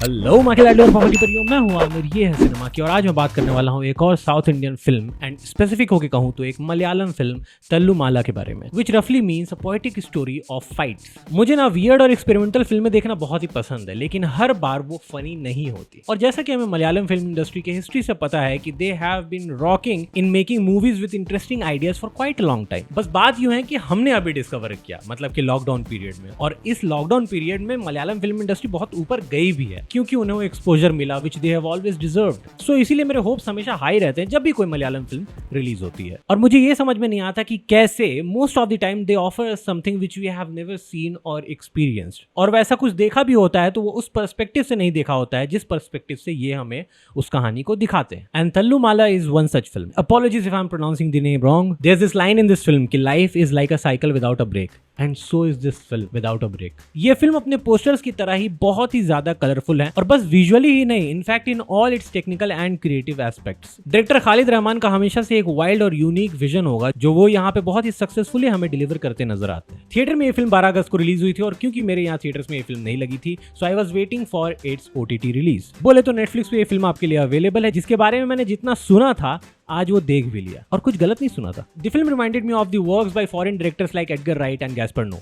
Hello my और popular परियों, मैं हूं आमिर, ये है सिनेमा की और आज मैं बात करने वाला हूं एक और south Indian film and specific होके कहूं तो एक मलयालम फिल्म तल्लुमाला के बारे में, विच रफली means a poetic story of fights. मुझे ना वियर्ड और एक्सपेरिमेंटल फिल्में देखना बहुत ही पसंद है, लेकिन हर बार वो फनी नहीं होती। और जैसा कि हमें मलयालम फिल्म इंडस्ट्री के हिस्ट्री से पता है कि they have been rocking in making movies with interesting ideas for quite a long time. बस बात यूं है कि हमने अभी डिस्कवर किया, मतलब कि लॉकडाउन पीरियड में, और इस लॉकडाउन पीरियड में मलयालम फिल्म इंडस्ट्री बहुत ऊपर गई भी है क्योंकि उन्हें एक्सपोजर मिला विच दे हैव ऑलवेज डिजर्व्ड। सो इसीलिए मेरे होप्स हमेशा हाई रहते हैं जब भी कोई मलयालम फिल्म रिलीज होती है। और मुझे ये समझ में नहीं आता कि कैसे most of the time they offer something which we have never seen और एक्सपीरियंस्ड, और वैसा कुछ देखा भी होता है तो वो उस पर्सपेक्टिव से नहीं देखा होता है जिस पर्सपेक्टिव से ये हमें उस कहानी को दिखाते हैं। And Thallumaala is one such film. Apologies if I am pronouncing the name wrong. There is this line in this film कि life is like a cycle without a break and so is this film without a break. ये film अपने posters की तरह ही बहुत ही ज्यादा colourful है, और बस विजुअली ही नहीं, in fact in all it's technical and creative aspects. Director Khalid Rahman का हमेशा से एक वाइल्ड और यूनिक विजन होगा जो वो यहाँ पे बहुत ही सक्सेसफुली हमें डिलीवर करते नजर आते हैं। थिएटर में ये फिल्म 12 अगस्त को रिलीज हुई थी, और क्योंकि मेरे यहाँ थिएटर्स में ये फिल्म नहीं लगी थी, so I was waiting for its OTT release. बोले तो नेटफ्लिक्स पे ये फिल्म आपके लिए अवेलेबल है, जिसके बारे में मैंने जितना सुना था आज वो देख भी लिया, और कुछ गलत नहीं सुना था। The film reminded me of the works by foreign directors like Edgar Wright and Gaspar Noe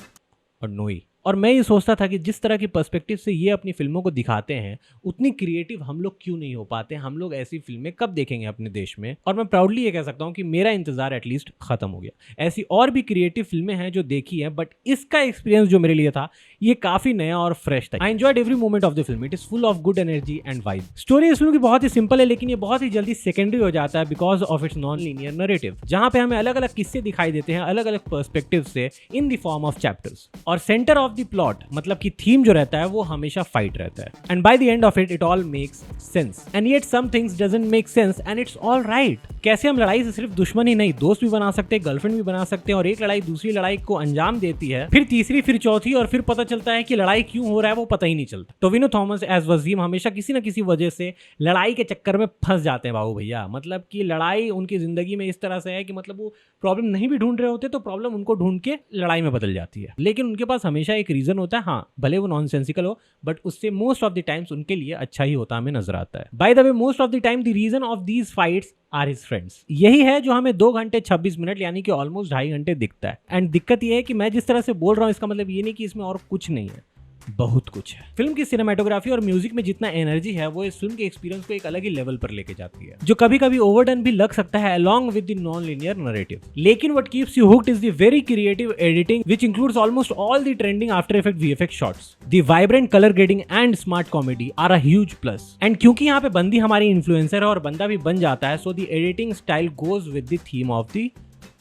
और नोई। और मैं ये सोचता था कि जिस तरह की पर्सपेक्टिव से ये अपनी फिल्मों को दिखाते हैं, उतनी क्रिएटिव हम लोग क्यों नहीं हो पाते। हम लोग ऐसी फिल्में कब देखेंगे अपने देश में। और मैं प्राउडली ये कह सकता हूँ कि मेरा इंतजार एटलीस्ट खत्म हो गया। ऐसी और भी क्रिएटिव फिल्में हैं जो देखी हैं, बट इसका एक्सपीरियंस जो मेरे लिए था ये काफी नया और फ्रेश था। I enjoyed every moment of the film. It is full of good energy and vibe. Story इस फिल्म की बहुत ही सिंपल है, लेकिन ये बहुत ही जल्दी सेकेंडरी हो जाता है because of its non linear narrative, जहां पे हमें अलग अलग किस्से दिखाई देते हैं अलग अलग पर्सपेक्टिव से in the form of chapters. और सेंटर ऑफ द प्लॉट मतलब कि थीम जो रहता है वो हमेशा फाइट रहता है। And by the end of it all makes sense, and yet some things doesn't make sense and it's all right. कैसे हम लड़ाई से सिर्फ दुश्मन ही नहीं, दोस्त भी बना सकते हैं, गर्लफ्रेंड भी बना सकते हैं, और एक लड़ाई दूसरी लड़ाई को अंजाम देती है, फिर तीसरी, फिर चौथी, और फिर पता चलता है कि लड़ाई क्यों हो रहा है वो पता ही नहीं चलता। टोविनो थॉमस एज वजीम हमेशा किसी न किसी वजह से लड़ाई के चक्कर में फंस जाते हैं बाबू भैया। मतलब कि लड़ाई उनकी जिंदगी में इस तरह से है कि मतलब वो प्रॉब्लम नहीं भी ढूंढ रहे होते तो प्रॉब्लम उनको ढूंढ के लड़ाई में बदल जाती है। लेकिन उनके पास हमेशा एक रीजन होता है, हाँ भले वो नॉनसेंसिकल हो, बट उससे मोस्ट ऑफ द टाइम्स उनके लिए अच्छा ही होता हमें नजर आता है। By the way, most of the time the reason of these fights are his friends. यही है जो हमें 2 घंटे 26 मिनट यानी कि ऑलमोस्ट 2.5 घंटे दिखता है। एंड दिक्कत यह है कि मैं जिस तरह से बोल रहा हूँ इसका मतलब ये नहीं कि इसमें और कुछ नहीं है, बहुत कुछ है। फिल्म की सिनेमेटोग्राफी और म्यूजिक में जितना एनर्जी है वो इस फिल्म के एक्सपीरियंस को एक अलग ही लेवल पर लेके जाती है, जो कभी कभी ओवरडन भी लग सकता है along with the non-linear narrative। लेकिन what keeps you hooked is the very creative editing which includes almost all the trending After Effects VFX shots। The vibrant color grading and smart comedy are a huge plus। and क्योंकि यहाँ पे बंदी हमारी influencer है और बंदा भी बन जाता है, so the editing style goes with the theme of the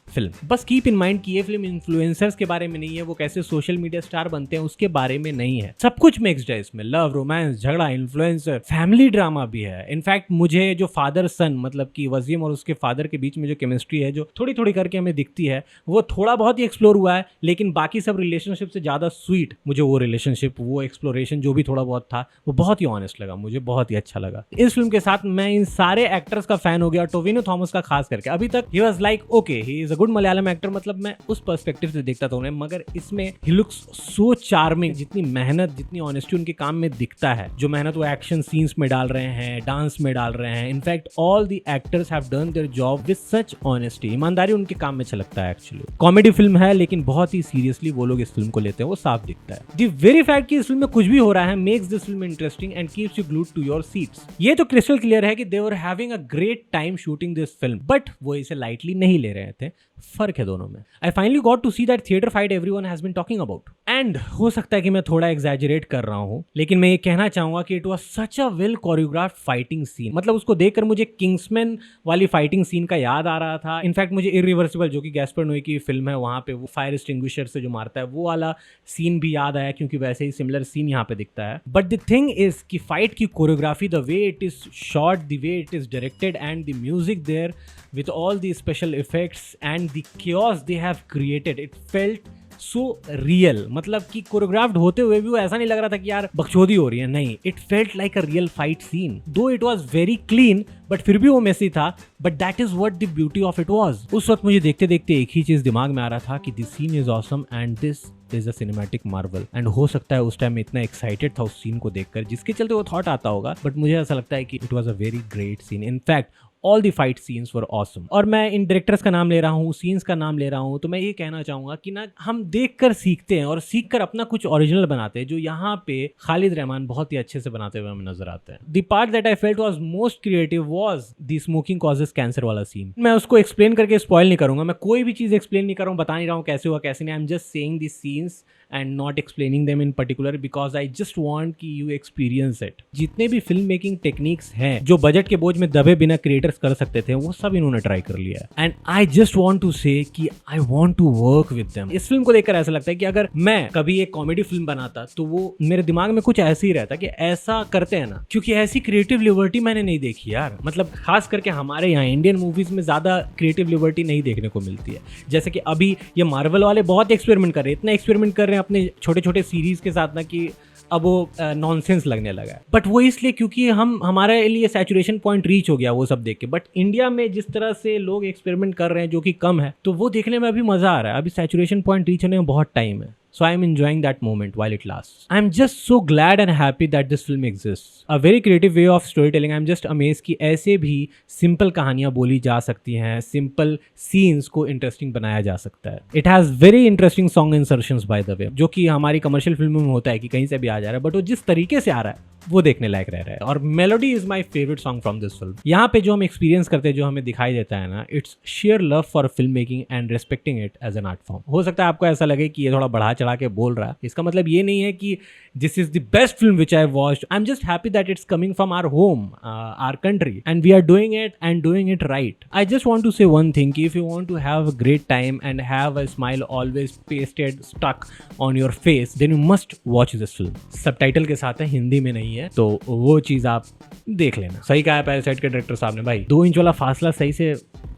film. बस कीप इन माइंड कि ये फिल्म इन्फ्लुएंसर्स के बारे में नहीं है, वो कैसे सोशल मीडिया स्टार बनते हैं उसके बारे में नहीं है। सब कुछ मिक्स्ड है इसमें, लव, रोमांस, झगड़ा, इन्फ्लुएंसर, फैमिली ड्रामा भी है। इनफैक्ट मुझे जो फादर सन मतलब कि वसीम और उसके फादर के बीच में जो केमिस्ट्री है जो थोड़ी थोड़ी करके हमें दिखती है, वो थोड़ा बहुत ही एक्सप्लोर हुआ है, लेकिन बाकी सब रिलेशनशिप से ज्यादा स्वीट मुझे वो रिलेशनशिप, वो एक्सप्लोरेशन जो भी थोड़ा बहुत था वो बहुत ही ऑनेस्ट लगा, मुझे बहुत ही अच्छा लगा। इस फिल्म के साथ मैं इन सारे एक्टर्स का फैन हो गया, टोविनो थॉमस का खास करके। अभी तक he was like okay, he is a good Malayalam actor, मतलब मैं उस पर्सपेक्टिव से देखता था उन्हें, मगर इसमें ही लुक्स सो चार्मिंग। जितनी मेहनत, जितनी ऑनेस्टी उनके काम में दिखता है, जो मेहनत वो एक्शन सीन्स में डाल रहे हैं, डांस में डाल रहे हैं, in fact all the actors have done their job with such honesty. ईमानदारी उनके काम में छलकता है। एक्चुअली कॉमेडी फिल्म है, लेकिन बहुत ही सीरियसली वो लोग इस फिल्म को लेते हैं, वो साफ दिखता है। द वेरी फैक्ट कि इस फिल्म में कुछ भी हो रहा है makes this film interesting and keeps you glued to your seats. ये तो क्रिस्टल क्लियर है कि they were having a great time shooting this film, but वो इसे लाइटली नहीं ले रहे थे। फर्क है दोनों में। I finally got to see that theatre fight everyone has been talking about. And हो सकता है कि मैं थोड़ा एग्जैजरेट कर रहा हूं, लेकिन मैं ये कहना चाहूंगा कि it was such a well choreographed fighting scene. मतलब उसको देखकर मुझे किंग्समैन वाली फाइटिंग सीन का याद आ रहा था। इनफैक्ट मुझे इरिवर्सिबल, जो कि गैस्पर नोई की फिल्म है, वहां पे वो फायर एक्सटिंग्विशर से जो मारता है वो वाला सीन भी याद आया, क्योंकि वैसे ही सिमिलर सीन यहाँ पे दिखता है। बट द थिंग इज कि फाइट की choreography, the way it is shot, the way it is directed, and the music there with all the special effects and the chaos they have created, it felt so real, मतलब कि choreographed होते हुए भी वो ऐसा नहीं लग रहा था कि यार बकचोदी हो रही है, नहीं, it felt like a real fight scene. Though it was very clean but फिर भी वो मेसी था, but that is what the beauty of it was. उस वक्त मुझे देखते देखते एक ही चीज दिमाग में आ रहा था कि this scene is awesome and this is a cinematic marvel. And हो सकता है उस टाइम में इतना एक्साइटेड था उस सीन को देखकर जिसके चलते वो थॉट आता होगा, बट मुझे ऐसा लगता है कि it was a very great scene. In fact all the fight scenes were awesome. और मैं इन डायरेक्टर्स का नाम ले रहा हूँ, सीन्स का नाम ले रहा हूँ, तो मैं ये कहना चाहूंगा कि ना हम देखकर सीखते हैं और सीखकर अपना कुछ ओरिजिनल बनाते हैं, जो यहाँ पे खालिद रहमान बहुत ही अच्छे से बनाते हुए हमें नजर आते हैं। The part that I felt was most creative was the smoking causes cancer वाला सीन। मैं उसको एक्सप्लेन करके स्पॉइल नहीं करूंगा, मैं कोई भी चीज एक्सप्लेन नहीं कर रहा हूँ, बता नहीं रहा हूँ कैसे हुआ कैसे नहीं। आई am just saying the scenes and not explaining them in particular because I just want कि you experience it। जितने भी फिल्म मेकिंग टेक्निक्स हैं जो बजट के बोझ में दबे बिना क्रिएटर्स कर सकते थे, वो सब इन्होंने ट्राई कर लिया है। And I just want to say कि I want to work with them. इस फिल्म को देखकर ऐसा लगता है कि अगर मैं कभी एक कॉमेडी फिल्म बनाता तो वो मेरे दिमाग में कुछ ऐसे ही रहता कि ऐसा करते हैं ना, क्योंकि ऐसी क्रिएटिव लिबर्टी मैंने नहीं देखी यार। मतलब खास करके हमारे यहाँ इंडियन मूवीज में ज्यादा क्रिएटिव लिबर्टी नहीं देखने को मिलती है। जैसे कि अभी ये मार्वल वाले बहुत एक्सपेरिमेंट कर रहे हैं, इतना एक्सपेरिमेंट कर रहे हैं अपने छोटे छोटे सीरीज के साथ ना कि अब वो नॉनसेंस लगने लगा है। बट वो इसलिए क्योंकि हमारे लिए सैचुरेशन पॉइंट रीच हो गया वो सब देख के। बट इंडिया में जिस तरह से लोग एक्सपेरिमेंट कर रहे हैं जो कि कम है, तो वो देखने में अभी मजा आ रहा है। अभी सैचुरेशन पॉइंट रीच होने में बहुत टाइम है। So I am enjoying that moment while it lasts. I am just so glad and happy that this film exists. A very creative way of storytelling. I am just amazed कि ऐसे भी simple कहानियाँ बोली जा सकती हैं, simple scenes को interesting बनाया जा सकता है। It has very interesting song insertions by the way, जो कि हमारी कमर्शियल फिल्मों में होता है कि कहीं से भी आ जा रहा है, बट वो जिस तरीके से आ रहा है वो देखने लायक रह रहा है। और melody is my favourite song from this film. यहाँ पे जो हम एक्सपीरियंस करते हैं, जो हमें दिखाई देता है ना, it's share love for film making and respecting it as an art form. हो सकता है आपको ऐसा लगे कि ये थोड़ा बढ़ा चढ़ा के बोल रहा है, इसका मतलब ये नहीं है कि this is the best film which I watched. I am just happy that it's coming from our home, our country, and we are doing it and doing it right. I just want to say one thing कि if you want to have a great time and have a smile always pasted stuck on your face, then you must watch this film. Subtitle के साथ है, हिंदी में नहीं है, तो वो चीज आप देख लेना। सही कहा है पैरासाइट के डायरेक्टर साहब ने भाई, 2 इंच वाला फासला सही से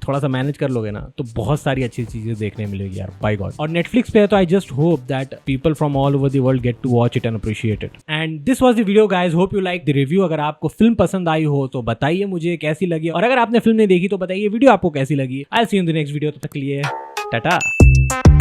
थोड़ा सा मैनेज कर लोगे ना तो बहुत सारी अच्छी चीजें देखने मिलेगी यार, बाय गॉड। और नेटफ्लिक्स पे है, तो I just hope that people from all over the world get to watch it and appreciate it. And this was the video guys, hope you like the review. अगर आपको film पसंद आई हो तो बताइए मुझे कैसी लगी, और अगर आपने फिल्म नहीं देखी तो बताइए वीडियो आपको कैसी लगी। I will see you in the next video, तब तक के लिए टाटा।